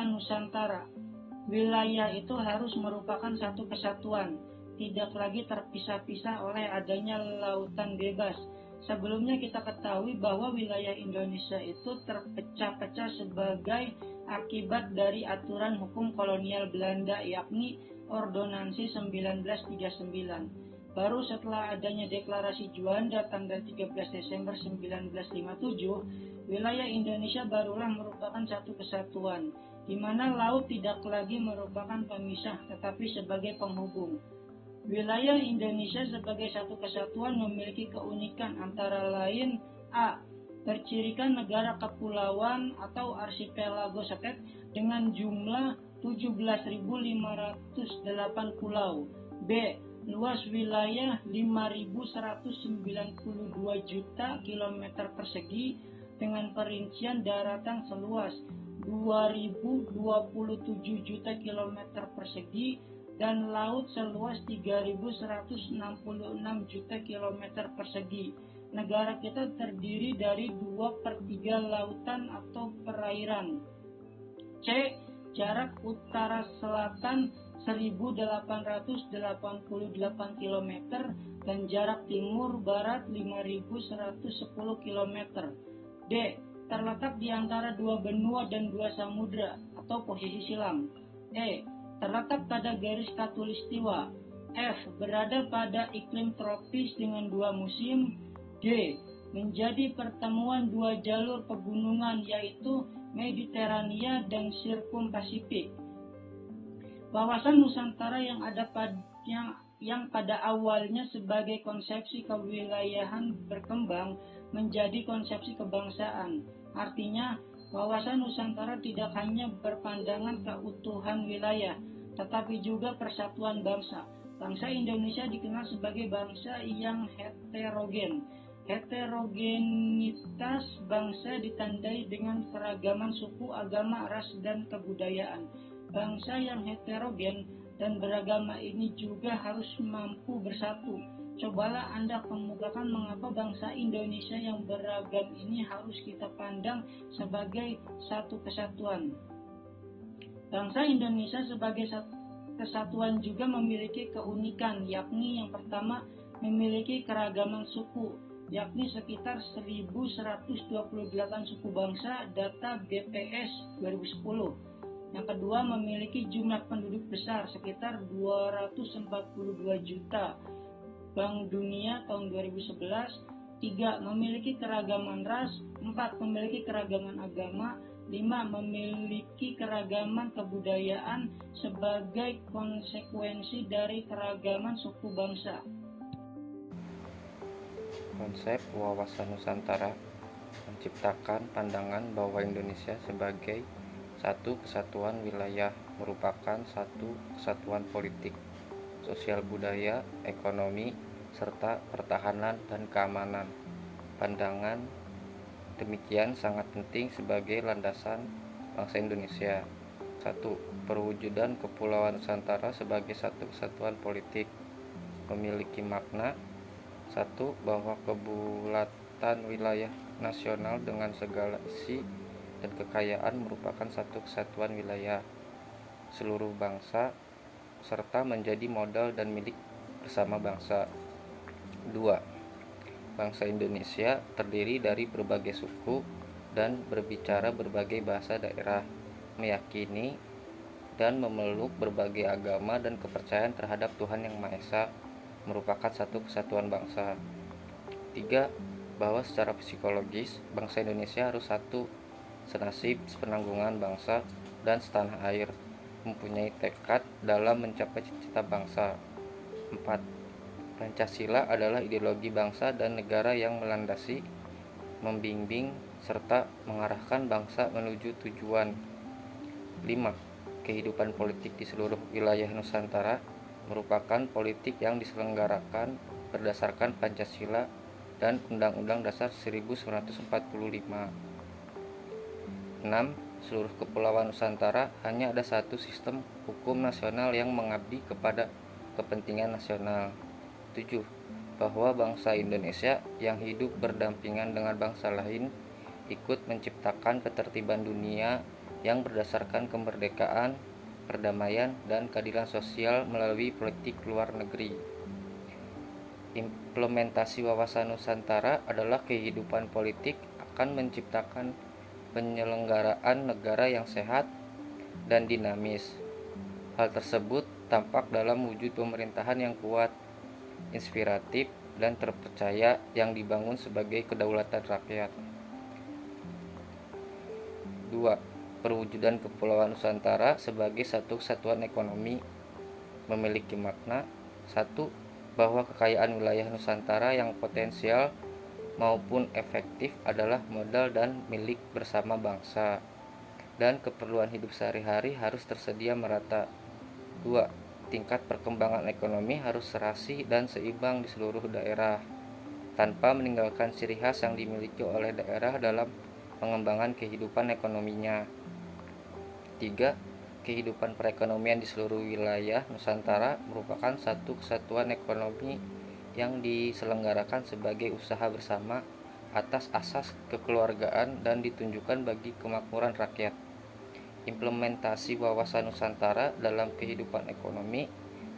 kawasan Nusantara. Wilayah itu harus merupakan satu kesatuan, tidak lagi terpisah-pisah oleh adanya lautan bebas. Sebelumnya kita ketahui bahwa wilayah Indonesia itu terpecah-pecah sebagai akibat dari aturan hukum kolonial Belanda, yakni Ordonansi 1939. Baru setelah adanya deklarasi Juanda tanggal 13 Desember 1957, wilayah Indonesia barulah merupakan satu kesatuan, di mana laut tidak lagi merupakan pemisah tetapi sebagai penghubung. Wilayah Indonesia sebagai satu kesatuan memiliki keunikan antara lain: A. Bercirikan negara kepulauan atau archipelago seket dengan jumlah 17.508 pulau. B. Luas wilayah 5.192 juta kilometer persegi dengan perincian daratan seluas 2.027 juta kilometer persegi dan laut seluas 3.166 juta kilometer persegi. Negara kita terdiri dari 2/3 lautan atau perairan. C. Jarak utara selatan 1.888 km dan jarak timur barat 5.110 km. D. Terletak di antara dua benua dan dua samudra atau posisi silam. E. Terletak pada garis khatulistiwa. F. Berada pada iklim tropis dengan dua musim. D. Menjadi pertemuan dua jalur pegunungan yaitu Mediterania dan Sirkum-Pasifik. Wawasan Nusantara yang pada awalnya sebagai konsepsi kewilayahan berkembang menjadi konsepsi kebangsaan. Artinya, wawasan Nusantara tidak hanya berpandangan keutuhan wilayah, tetapi juga persatuan bangsa. Bangsa Indonesia dikenal sebagai bangsa yang heterogen. Heterogenitas bangsa ditandai dengan keragaman suku, agama, ras, dan kebudayaan. Bangsa yang heterogen dan beragama ini juga harus mampu bersatu. Cobalah Anda kemukakan mengapa bangsa Indonesia yang beragam ini harus kita pandang sebagai satu kesatuan. Bangsa Indonesia sebagai kesatuan juga memiliki keunikan, yakni yang pertama memiliki keragaman suku, yakni sekitar 1.128 suku bangsa data BPS 2010. Yang kedua memiliki jumlah penduduk besar sekitar 242 juta. Bank Dunia tahun 2011. 3. Memiliki keragaman ras. 4. Memiliki keragaman agama. 5. Memiliki keragaman kebudayaan sebagai konsekuensi dari keragaman suku bangsa. Konsep wawasan Nusantara menciptakan pandangan bahwa Indonesia sebagai satu kesatuan wilayah merupakan satu kesatuan politik, sosial, budaya, ekonomi, serta pertahanan dan keamanan. Pandangan demikian sangat penting sebagai landasan bangsa Indonesia. 1. Perwujudan Kepulauan Nusantara sebagai satu kesatuan politik memiliki makna: 1. Bahwa kebulatan wilayah nasional dengan segala isi dan kekayaan merupakan satu kesatuan wilayah seluruh bangsa serta menjadi modal dan milik bersama bangsa. 2. Bangsa Indonesia terdiri dari berbagai suku dan berbicara berbagai bahasa daerah, meyakini dan memeluk berbagai agama dan kepercayaan terhadap Tuhan Yang Maha Esa, merupakan satu kesatuan bangsa. 3. Bahwa secara psikologis bangsa Indonesia harus satu, senasib, sepenanggungan bangsa dan setanah air, mempunyai tekad dalam mencapai cita-cita bangsa. 4. Pancasila adalah ideologi bangsa dan negara yang melandasi, membimbing, serta mengarahkan bangsa menuju tujuan. 5. Kehidupan politik di seluruh wilayah Nusantara merupakan politik yang diselenggarakan berdasarkan Pancasila dan Undang-Undang Dasar 1945. 6. Seluruh kepulauan Nusantara hanya ada satu sistem hukum nasional yang mengabdi kepada kepentingan nasional. 7. Bahwa bangsa Indonesia yang hidup berdampingan dengan bangsa lain ikut menciptakan ketertiban dunia yang berdasarkan kemerdekaan, perdamaian, dan keadilan sosial melalui politik luar negeri. Implementasi wawasan Nusantara adalah kehidupan politik akan menciptakan penyelenggaraan negara yang sehat dan dinamis. Hal tersebut tampak dalam wujud pemerintahan yang kuat, inspiratif, dan terpercaya yang dibangun sebagai kedaulatan rakyat. 2. Perwujudan Kepulauan Nusantara sebagai satu kesatuan ekonomi memiliki makna 1. Bahwa kekayaan wilayah Nusantara yang potensial maupun efektif adalah modal dan milik bersama bangsa, dan keperluan hidup sehari-hari harus tersedia merata. 2. Tingkat perkembangan ekonomi harus serasi dan seimbang di seluruh daerah, tanpa meninggalkan ciri khas yang dimiliki oleh daerah dalam pengembangan kehidupan ekonominya. 3. Kehidupan perekonomian di seluruh wilayah Nusantara merupakan satu kesatuan ekonomi yang diselenggarakan sebagai usaha bersama atas asas kekeluargaan dan ditunjukkan bagi kemakmuran rakyat. Implementasi wawasan Nusantara dalam kehidupan ekonomi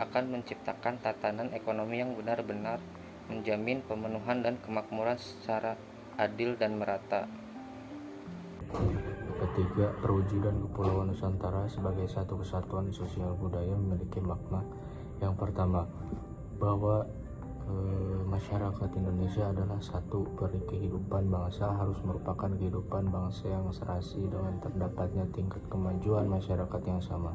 akan menciptakan tatanan ekonomi yang benar-benar menjamin pemenuhan dan kemakmuran secara adil dan merata. Ketiga, perwujudan Kepulauan Nusantara sebagai satu kesatuan sosial budaya memiliki makna. Yang pertama, bahwa masyarakat Indonesia adalah satu. Kehidupan bangsa harus merupakan kehidupan bangsa yang serasi dengan terdapatnya tingkat kemajuan masyarakat yang sama,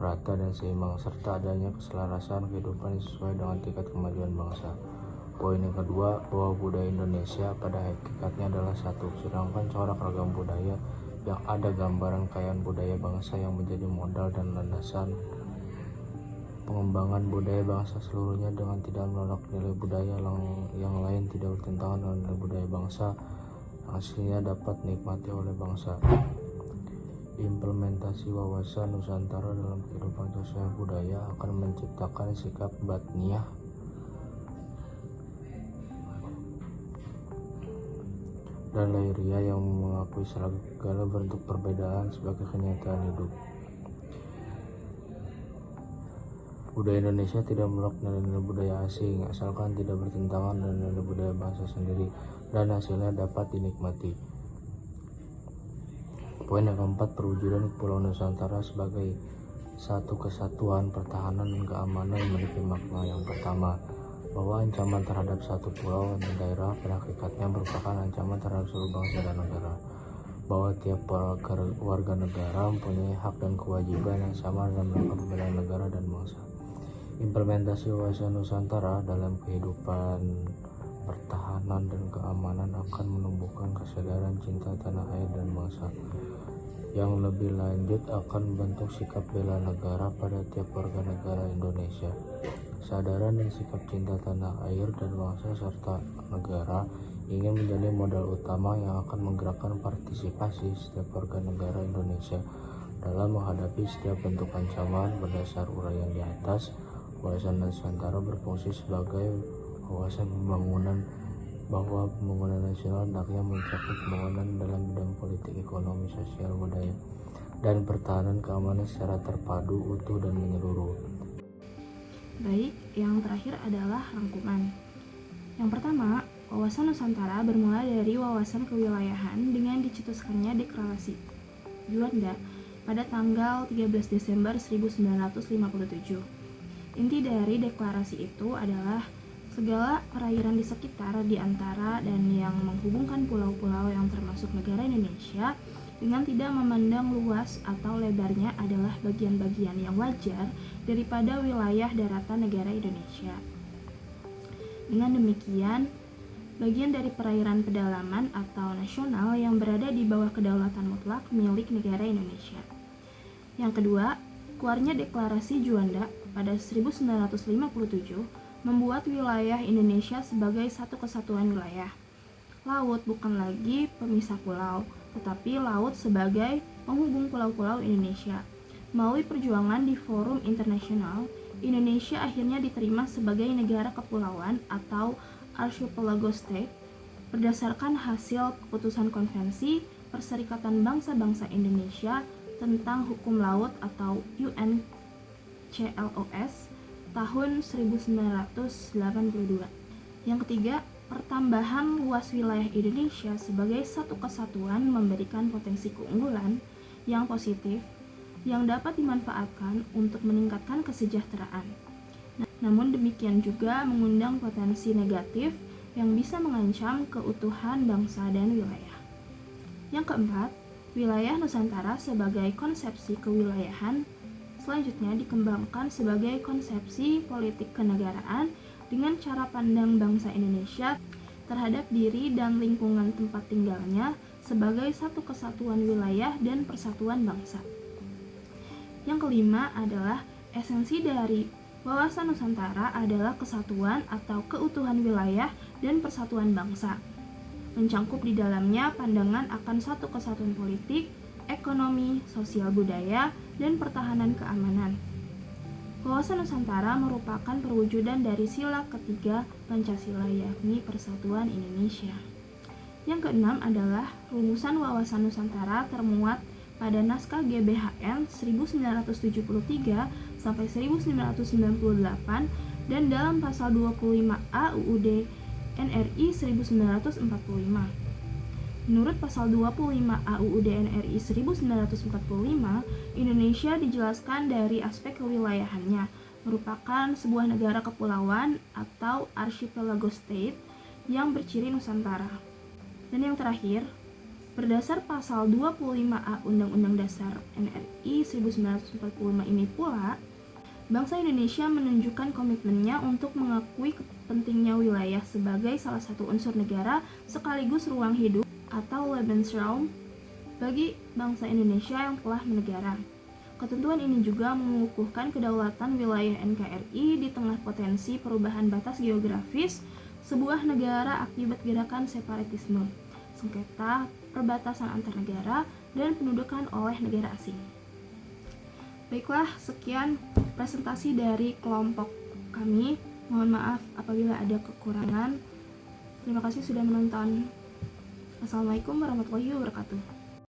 merata dan seimbang, serta adanya keselarasan kehidupan sesuai dengan tingkat kemajuan bangsa. Poin yang kedua, bahwa budaya Indonesia pada hakikatnya adalah satu, sedangkan corak ragam budaya yang ada gambaran kekayaan budaya bangsa yang menjadi modal dan landasan pengembangan budaya bangsa seluruhnya, dengan tidak menolak nilai budaya yang lain tidak bertentangan dengan nilai budaya bangsa yang aslinya dapat dinikmati oleh bangsa. Implementasi wawasan Nusantara dalam kehidupan sosial budaya akan menciptakan sikap batniah dan lahiriah yang mengakui segala bentuk perbedaan sebagai kenyataan hidup. Budaya Indonesia tidak menolak nilai-nilai budaya asing, asalkan tidak bertentangan dengan nilai budaya bangsa sendiri dan hasilnya dapat dinikmati. Poin yang keempat, perwujudan Kepulauan Nusantara sebagai satu kesatuan pertahanan dan keamanan memiliki makna. Yang pertama, bahwa ancaman terhadap satu pulau dan daerah pada hakikatnya merupakan ancaman terhadap seluruh bangsa dan negara, bahwa tiap warga negara mempunyai hak dan kewajiban yang sama dalam rangka pembelaan negara dan bangsa. Implementasi wawasan Nusantara dalam kehidupan pertahanan dan keamanan akan menumbuhkan kesadaran cinta tanah air dan bangsa. Yang lebih lanjut akan membentuk sikap bela negara pada tiap warga negara Indonesia. Kesadaran dan sikap cinta tanah air dan bangsa serta negara ingin menjadi modal utama yang akan menggerakkan partisipasi setiap warga negara Indonesia dalam menghadapi setiap bentuk ancaman. Berdasar uraian di atas, wawasan Nusantara berfungsi sebagai wawasan pembangunan, bahwa pembangunan nasional hendaknya mencakup pembangunan dalam bidang politik, ekonomi, sosial, budaya, dan pertahanan keamanan secara terpadu, utuh, dan menyeluruh. Baik, yang terakhir adalah rangkuman. Yang pertama, wawasan Nusantara bermula dari wawasan kewilayahan dengan dicetuskannya deklarasi Juanda pada tanggal 13 Desember 1957. Inti dari deklarasi itu adalah segala perairan di sekitar, di antara, dan yang menghubungkan pulau-pulau yang termasuk negara Indonesia dengan tidak memandang luas atau lebarnya adalah bagian-bagian yang wajar daripada wilayah daratan negara Indonesia. Dengan demikian, bagian dari perairan pedalaman atau nasional yang berada di bawah kedaulatan mutlak milik negara Indonesia. Yang kedua, keluarnya deklarasi Juanda pada 1957 membuat wilayah Indonesia sebagai satu kesatuan wilayah. Laut bukan lagi pemisah pulau, tetapi laut sebagai penghubung pulau-pulau Indonesia. Melalui perjuangan di forum internasional, Indonesia akhirnya diterima sebagai negara kepulauan atau archipelago state berdasarkan hasil keputusan konvensi Perserikatan Bangsa-Bangsa Indonesia tentang Hukum Laut atau UNCLOS tahun 1982. Yang ketiga, pertambahan luas wilayah Indonesia sebagai satu kesatuan memberikan potensi keunggulan yang positif yang dapat dimanfaatkan untuk meningkatkan kesejahteraan. Namun demikian juga mengundang potensi negatif yang bisa mengancam keutuhan bangsa dan wilayah. Yang keempat, wilayah Nusantara sebagai konsepsi kewilayahan selanjutnya dikembangkan sebagai konsepsi politik kenegaraan dengan cara pandang bangsa Indonesia terhadap diri dan lingkungan tempat tinggalnya sebagai satu kesatuan wilayah dan persatuan bangsa. Yang kelima adalah esensi dari wawasan Nusantara adalah kesatuan atau keutuhan wilayah dan persatuan bangsa. Mencangkup di dalamnya pandangan akan satu kesatuan politik, ekonomi, sosial budaya, dan pertahanan keamanan. Wawasan Nusantara merupakan perwujudan dari sila ketiga Pancasila, yakni Persatuan Indonesia. Yang keenam adalah rumusan wawasan Nusantara termuat pada naskah GBHN 1973 sampai 1998 dan dalam pasal 25A UUD NRI 1945. Menurut pasal 25A UUD NRI 1945, Indonesia dijelaskan dari aspek kewilayahannya, merupakan sebuah negara kepulauan atau archipelago state yang berciri Nusantara. Dan yang terakhir, berdasar pasal 25A Undang-Undang Dasar NRI 1945 ini pula, bangsa Indonesia menunjukkan komitmennya untuk mengakui pentingnya wilayah sebagai salah satu unsur negara sekaligus ruang hidup atau Lebensraum bagi bangsa Indonesia yang telah menegara. Ketentuan ini juga mengukuhkan kedaulatan wilayah NKRI di tengah potensi perubahan batas geografis sebuah negara akibat gerakan separatisme, sengketa perbatasan antar negara, dan pendudukan oleh negara asing. Baiklah, sekian presentasi dari kelompok kami. Mohon maaf apabila ada kekurangan. Terima kasih sudah menonton. Assalamualaikum warahmatullahi wabarakatuh.